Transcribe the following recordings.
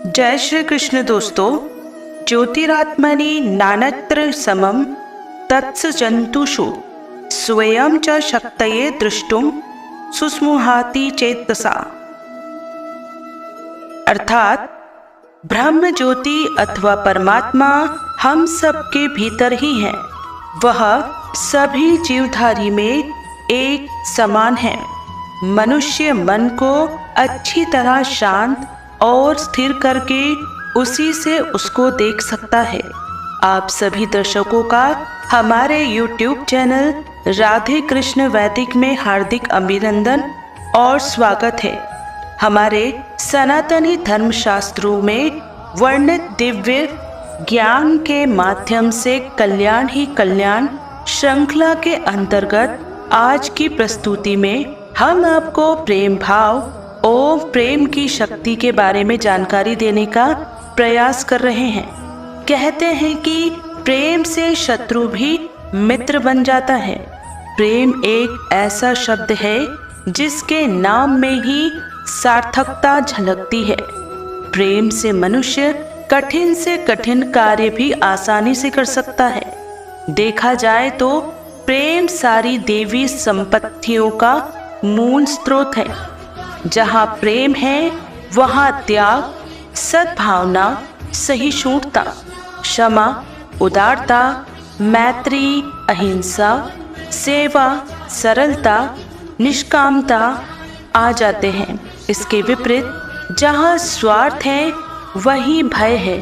जय श्री कृष्ण दोस्तों। ज्योतिरात्मनि नानत्र समम तत्स जंतुषु स्वयं च शक्तये दृष्टुम सुस्मुहाति चेतसा। अर्थात ब्रह्म ज्योति अथवा परमात्मा हम सबके भीतर ही है। वह सभी जीवधारी में एक समान है। मनुष्य मन को अच्छी तरह शांत और स्थिर करके उसी से उसको देख सकता है। आप सभी दर्शकों का हमारे YouTube चैनल राधे कृष्ण वैदिक में हार्दिक अभिनंदन और स्वागत है। हमारे सनातनी धर्मशास्त्रों में वर्णित दिव्य ज्ञान के माध्यम से कल्याण ही कल्याण श्रृंखला के अंतर्गत आज की प्रस्तुति में हम आपको प्रेम भाव और प्रेम की शक्ति के बारे में जानकारी देने का प्रयास कर रहे हैं। कहते हैं कि प्रेम से शत्रु भी मित्र बन जाता है। प्रेम एक ऐसा शब्द है जिसके नाम में ही सार्थकता झलकती है। प्रेम से मनुष्य कठिन से कठिन कार्य भी आसानी से कर सकता है। देखा जाए तो प्रेम सारी देवी संपत्तियों का मूल स्रोत है। जहाँ प्रेम है वहाँ त्याग, सद्भावना, सहिष्णुता, क्षमा, उदारता, मैत्री, अहिंसा, सेवा, सरलता, निष्कामता आ जाते हैं। इसके विपरीत जहाँ स्वार्थ है वहीं भय है,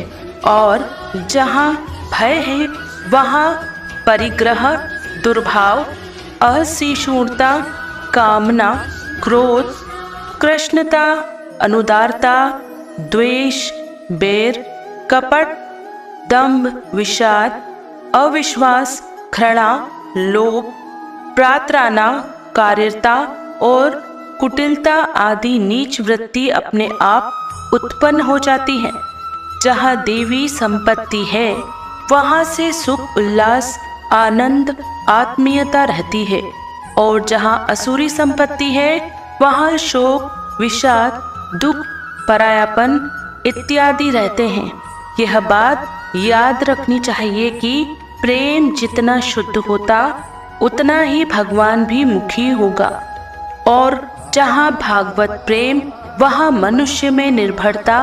और जहाँ भय है वहाँ परिग्रह, दुर्भाव, असहिष्णुता, कामना, क्रोध, कृष्णता, अनुदारता, द्वेष, बैर, कपट, दंभ, विषाद, अविश्वास, घृणा, लोभ, प्रार्थना, कायरता और कुटिलता आदि नीच वृत्ति अपने आप उत्पन्न हो जाती है। जहाँ देवी संपत्ति है वहाँ से सुख, उल्लास, आनंद, आत्मीयता रहती है, और जहाँ असुरी संपत्ति है वहाँ शोक, विषाद, दुख, परायापन इत्यादि रहते हैं। यह बात याद रखनी चाहिए कि प्रेम जितना शुद्ध होता उतना ही भगवान भी मुखी होगा, और जहाँ भागवत प्रेम वहाँ मनुष्य में निर्भरता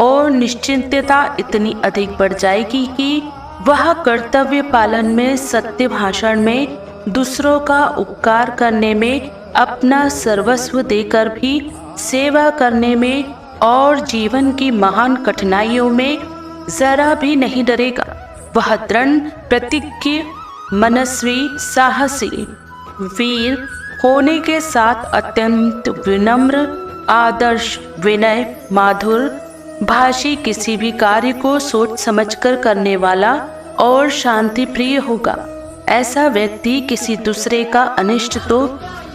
और निश्चिंतता इतनी अधिक बढ़ जाएगी कि वह कर्तव्य पालन में, सत्य भाषण में, दूसरों का उपकार करने में, अपना सर्वस्व देकर भी सेवा करने में और जीवन की महान कठिनाइयों में जरा भी नहीं डरेगा। वह दृढ़ प्रतिज्ञ, मनस्वी, साहसी, वीर होने के साथ अत्यंत विनम्र, आदर्श, विनय, माधुर भाषी, किसी भी कार्य को सोच समझकर करने वाला और शांति प्रिय होगा। ऐसा व्यक्ति किसी दूसरे का अनिष्ट तो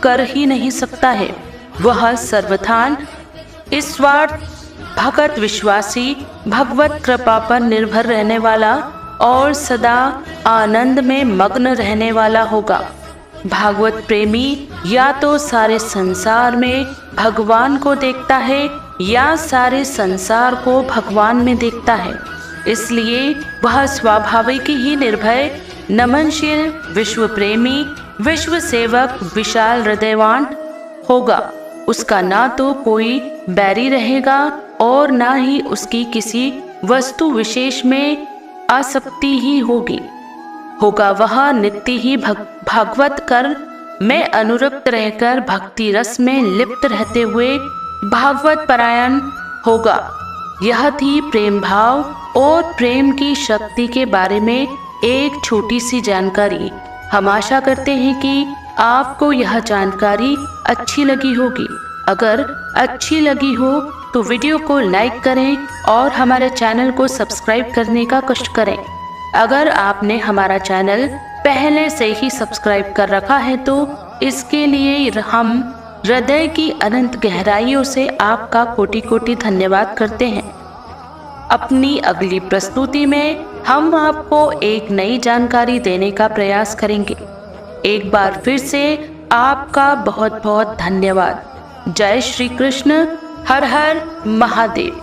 कर ही नहीं सकता है। वह सर्वथान निस्वार्थ, भगत विश्वासी, भगवत कृपा पर निर्भर रहने वाला और सदा आनंद में मग्न रहने वाला होगा। भागवत प्रेमी या तो सारे संसार में भगवान को देखता है या सारे संसार को भगवान में देखता है। इसलिए वह स्वाभाविक ही निर्भय, नमनशील, विश्व प्रेमी, विश्व सेवक, विशाल हृदयवान होगा। उसका ना तो कोई बैरी रहेगा और ना ही उसकी किसी वस्तु विशेष में आसक्ति ही होगा। वह नित्य ही भागवत कर में अनुरक्त रहकर भक्ति रस में लिप्त रहते हुए भागवत परायण होगा। यह थी प्रेम भाव और प्रेम की शक्ति के बारे में एक छोटी सी जानकारी। हम आशा करते हैं कि आपको यह जानकारी अच्छी लगी होगी। अगर अच्छी लगी हो तो वीडियो को लाइक करें और हमारे चैनल को सब्सक्राइब करने का कष्ट करें। अगर आपने हमारा चैनल पहले से ही सब्सक्राइब कर रखा है तो इसके लिए हम हृदय की अनंत गहराइयों से आपका कोटि कोटि धन्यवाद करते हैं। अपनी अगली प्रस्तुति में हम आपको एक नई जानकारी देने का प्रयास करेंगे। एक बार फिर से आपका बहुत बहुत धन्यवाद। जय श्री कृष्ण। हर हर महादेव।